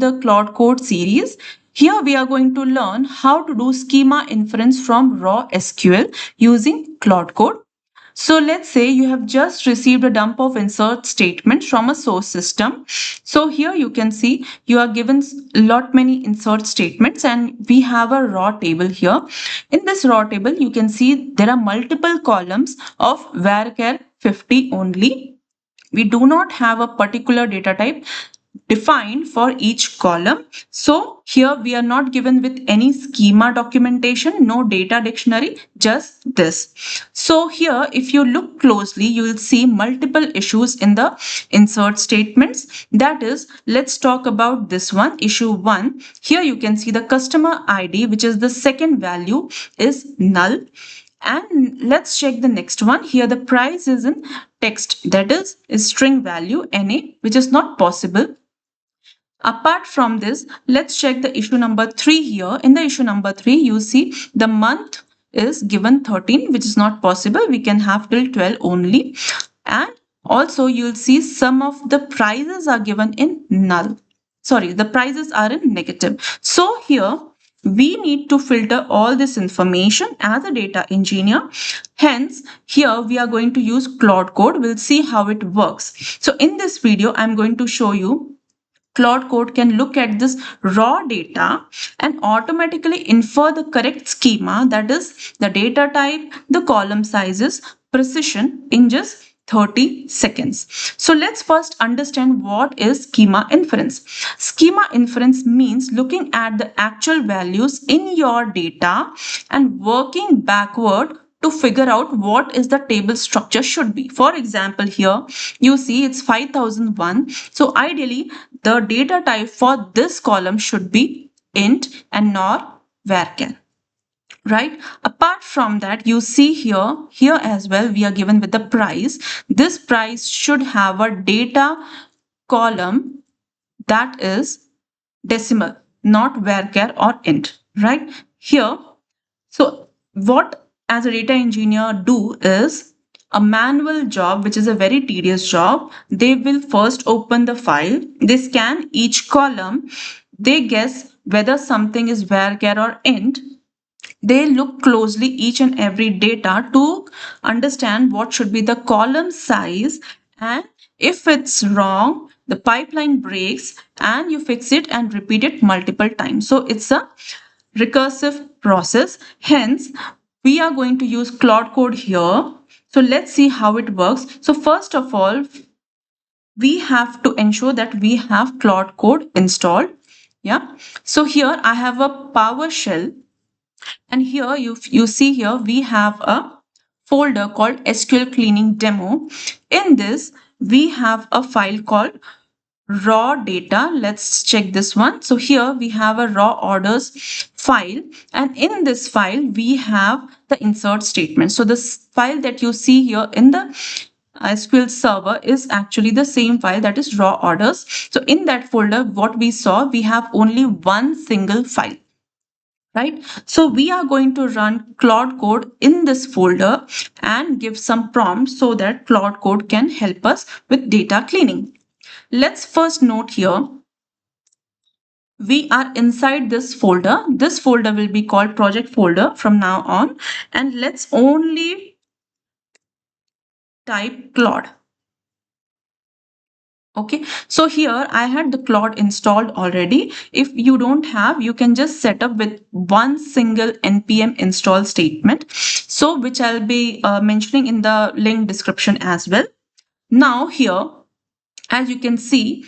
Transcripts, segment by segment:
the Claude Code series. Here we are going to learn how to do schema inference from raw SQL using Claude Code. So let's say you have just received a dump of insert statements from a source system. So here you can see you are given lot many insert statements and we have a raw table here. In this raw table, you can see there are multiple columns of varchar 50 only. We do not have a particular data type defined for each column. So here we are not given with any schema documentation, no data dictionary, just this. So here, if you look closely, you will see multiple issues in the insert statements. That is, let's talk about this one, issue 1. Here you can see the customer ID, which is the second value, is null. And let's check the next one. Here the price is in text, that is string value NA, which is not possible. Apart from this, let's check the issue number 3 here. In the issue number 3, you see the month is given 13, which is not possible. We can have till 12 only. And also you'll see some of the prices are given in null. Sorry, the prices are in negative. So here we need to filter all this information as a data engineer. Hence, here we are going to use Claude Code. We'll see how it works. So in this video, I'm going to show you Claude Code can look at this raw data and automatically infer the correct schema, that is the data type, the column sizes, precision in just 30 seconds. So let's first understand what is schema inference. Schema inference means looking at the actual values in your data and working backward to figure out what is the table structure should be. For example, here you see it's 5001. So ideally the data type for this column should be int and nor varchar. Right? Apart from that, you see here as well, we are given with the price. This price should have a data column that is decimal, not varchar or int, right? Here, so what as a data engineer do is a manual job, which is a very tedious job. They will first open the file, they scan each column, they guess whether something is varchar or int. They look closely each and every data to understand what should be the column size, and if it's wrong, the pipeline breaks and you fix it and repeat it multiple times. So it's a recursive process. Hence, we are going to use Claude Code here. So let's see how it works. So first of all, we have to ensure that we have Claude Code installed. Yeah. So here I have a PowerShell. And here you see here we have a folder called SQL cleaning demo. In this, we have a file called raw data. Let's check this one. So here we have a raw orders file, and in this file we have the insert statement. So this file that you see here in the SQL server is actually the same file, that is raw orders. So in that folder, what we saw, we have only one single file. Right? So we are going to run Claude Code in this folder and give some prompts so that Claude Code can help us with data cleaning. Let's first note here, we are inside this folder. This folder will be called project folder from now on. And let's only type Claude. Okay, so here I had the Claude installed already. If you don't have, you can just set up with one single npm install statement. So which I'll be mentioning in the link description as well. Now here, as you can see,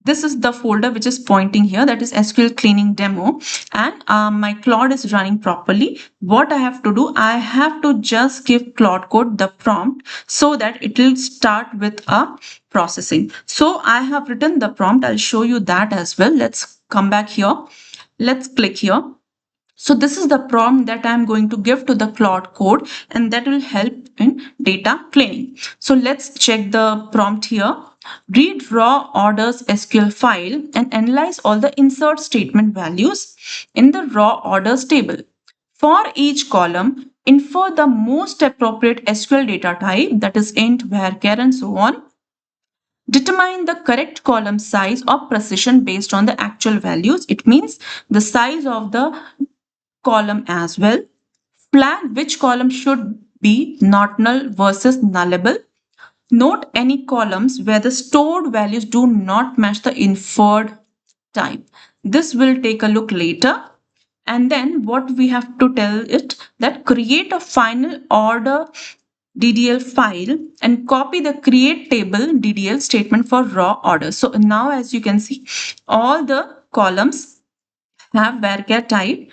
this is the folder which is pointing here, that is SQL cleaning demo, and my Claude is running properly. What I have to do, I have to just give Claude Code the prompt so that it will start with a processing. So I have written the prompt. I'll show you that as well. Let's come back here. Let's click here. So this is the prompt that I'm going to give to the Claude Code, and that will help in data cleaning. So let's check the prompt here. Read raw orders SQL file and analyze all the insert statement values in the raw orders table. For each column, infer the most appropriate SQL data type, that is int, varchar, and so on. Determine the correct column size or precision based on the actual values. It means the size of the column as well. Flag which column should be not null versus nullable. Note any columns where the stored values do not match the inferred type. This will take a look later. And then what we have to tell it that create a final order DDL file and copy the create table DDL statement for raw order. So now as you can see, all the columns have varchar type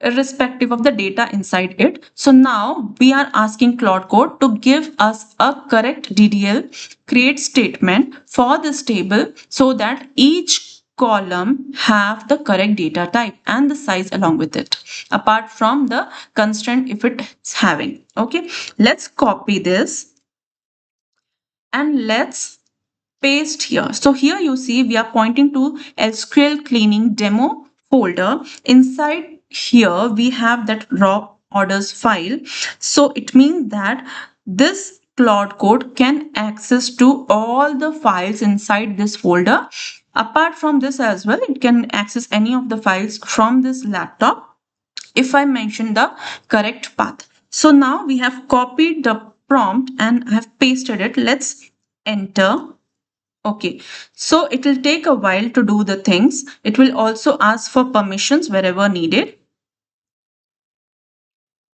irrespective of the data inside it. So now we are asking Claude Code to give us a correct DDL create statement for this table so that each column have the correct data type and the size along with it, apart from the constraint if it's having. Okay, let's copy this and let's paste here. So here you see we are pointing to SQL cleaning demo folder. Inside here we have that raw orders file. So it means that this Claude Code can access to all the files inside this folder. Apart from this as well, it can access any of the files from this laptop if I mention the correct path. So now we have copied the prompt and I have pasted it. Let's enter. Okay, so it will take a while to do the things. It will also ask for permissions wherever needed.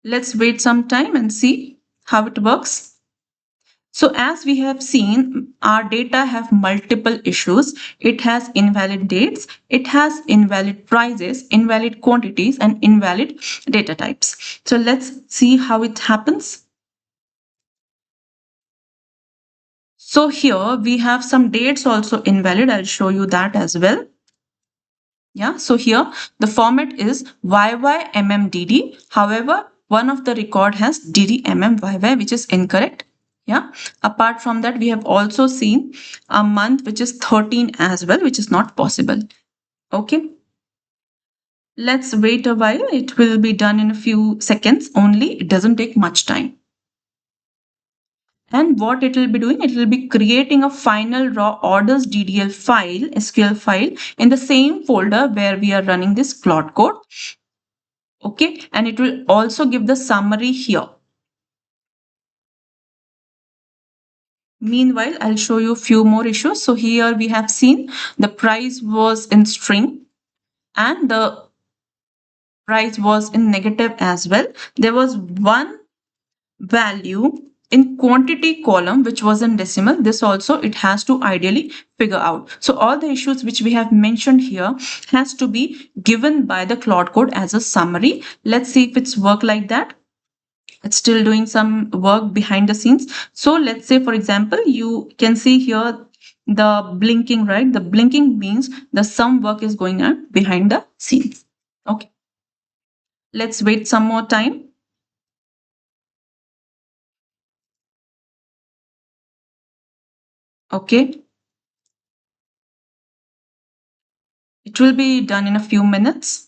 Let's wait some time and see how it works. So as we have seen, our data have multiple issues. It has invalid dates, it has invalid prices, invalid quantities, and invalid data types. So let's see how it happens. So here we have some dates also invalid. I'll show you that as well. Yeah, so here the format is YYMMDD. However, one of the record has DDMMYY, which is incorrect. Yeah, apart from that, we have also seen a month which is 13 as well, which is not possible. Okay, let's wait a while. It will be done in a few seconds only. It doesn't take much time. And what it will be doing, it will be creating a final raw orders DDL file, SQL file in the same folder where we are running this Claude Code. Okay, and it will also give the summary here. Meanwhile, I'll show you a few more issues. So here we have seen the price was in string and the price was in negative as well. There was one value in quantity column which was in decimal. This also it has to ideally figure out. So all the issues which we have mentioned here has to be given by the Claude Code as a summary. Let's see if it's work like that. It's still doing some work behind the scenes. So let's say, for example, you can see here the blinking, right? The blinking means the some work is going on behind the scenes. Okay, let's wait some more time. Okay, it will be done in a few minutes.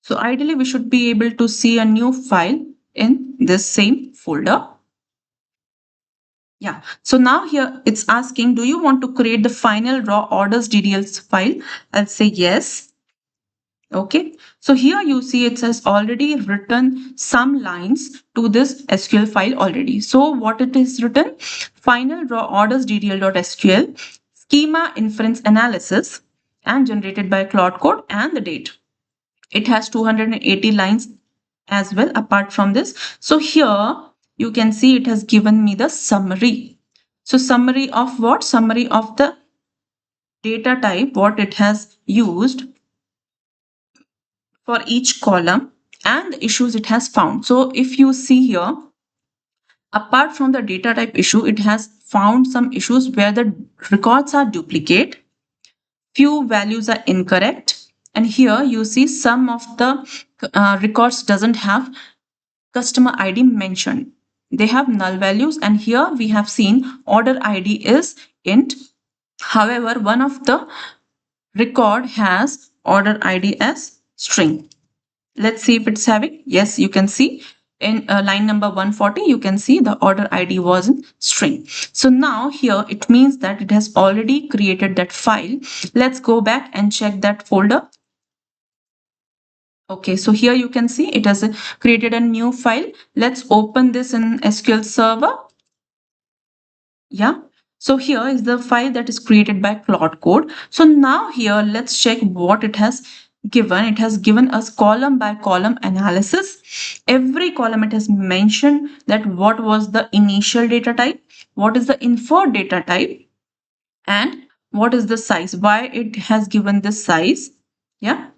So ideally we should be able to see a new file in this same folder. Yeah, so now here it's asking, do you want to create the final raw orders DDL file? I'll say yes. Okay, so here you see it says already written some lines to this SQL file already. So what it is written, final raw orders DDL.SQL, schema inference analysis and generated by Claude Code and the date. It has 280 lines as well apart from this. So here you can see it has given me the summary. So summary of what? Summary of the data type, what it has used for each column and the issues it has found. So if you see here, apart from the data type issue, it has found some issues where the records are duplicate, few values are incorrect, and here you see some of the records doesn't have customer ID mentioned. They have null values, and here we have seen order ID is int. However, one of the record has order ID as string. Let's see if it's having. Yes, you can see in line number 140, you can see the order ID was in string. So now here it means that it has already created that file. Let's go back and check that folder. Okay, so here you can see it has created a new file. Let's open this in SQL Server. Yeah. So here is the file that is created by Claude Code. So now here let's check what it has given. It has given us column by column analysis. Every column it has mentioned that what was the initial data type, what is the inferred data type, and what is the size, why it has given this size. Yeah.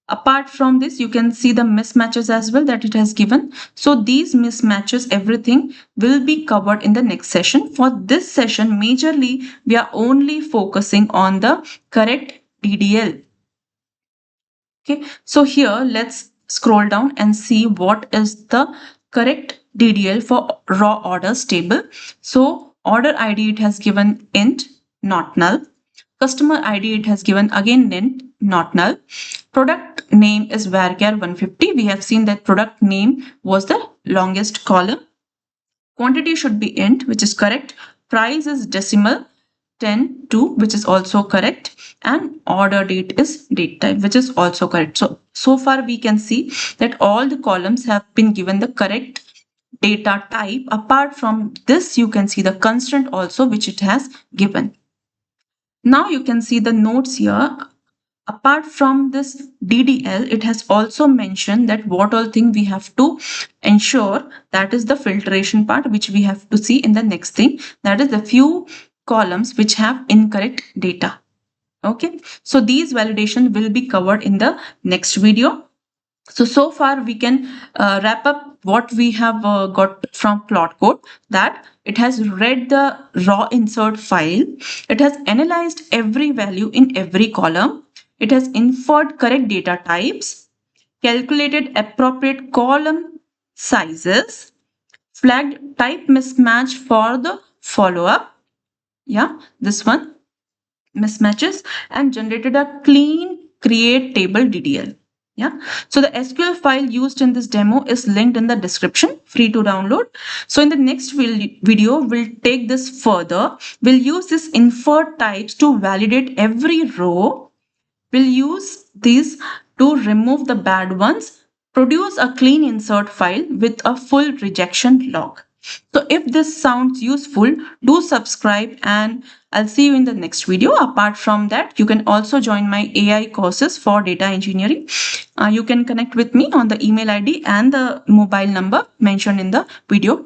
Apart from this, you can see the mismatches as well that it has given. So these mismatches, everything will be covered in the next session. For this session, majorly, we are only focusing on the correct DDL. Okay, so here let's scroll down and see what is the correct DDL for raw orders table. So order ID, it has given int, not null. Customer ID, it has given again int, not null. Product name is VARCHAR 150. We have seen that product name was the longest column. Quantity should be int, which is correct. Price is decimal 10 2, which is also correct. And order date is date type, which is also correct. So far we can see that all the columns have been given the correct data type. Apart from this, you can see the constraint also, which it has given. Now you can see the notes here. Apart from this DDL, it has also mentioned that what all thing we have to ensure, that is the filtration part, which we have to see in the next thing. That is the few columns which have incorrect data. Okay, so these validation will be covered in the next video. So far we can wrap up what we have got from Claude Code, that it has read the raw insert file, it has analyzed every value in every column, it has inferred correct data types, calculated appropriate column sizes, flagged type mismatch for the follow-up, yeah, this one, mismatches, and generated a clean create table DDL. Yeah, so the SQL file used in this demo is linked in the description, free to download. So in the next video, we'll take this further. We'll use this infer types to validate every row. We'll use these to remove the bad ones, produce a clean insert file with a full rejection log. So if this sounds useful, do subscribe and I'll see you in the next video. Apart from that, you can also join my AI courses for data engineering. You can connect with me on the email ID and the mobile number mentioned in the video.